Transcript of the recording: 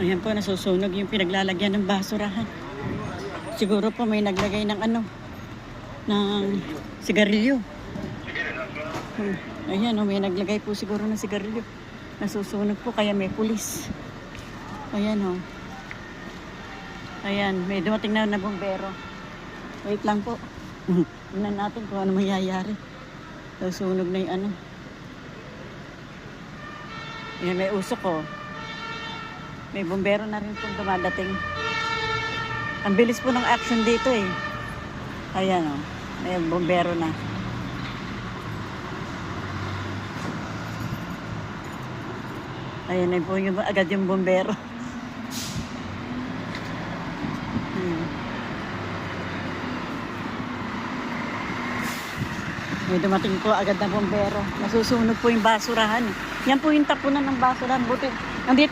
Ayan po, nasusunog yung pinaglalagyan ng basurahan. Siguro po may naglagay ng ng sigarilyo. Ayan, may naglagay po siguro ng sigarilyo. Nasusunog po, kaya may pulis. Ayan o. Ayan, may dumating na bumbero. Wait lang po. Tingnan natin kung ano mangyayari. Nasusunog na yung Ayan, may usok o. May bumbero na rin pong dumadating. Ang bilis po ng action dito eh. Ayan o. May bumbero na. Ayan na po yung, agad yung bumbero. May dumating po agad na bumbero. Nasusunog po yung basurahan. Yan po yung tapunan ng basurahan. Buti, nandito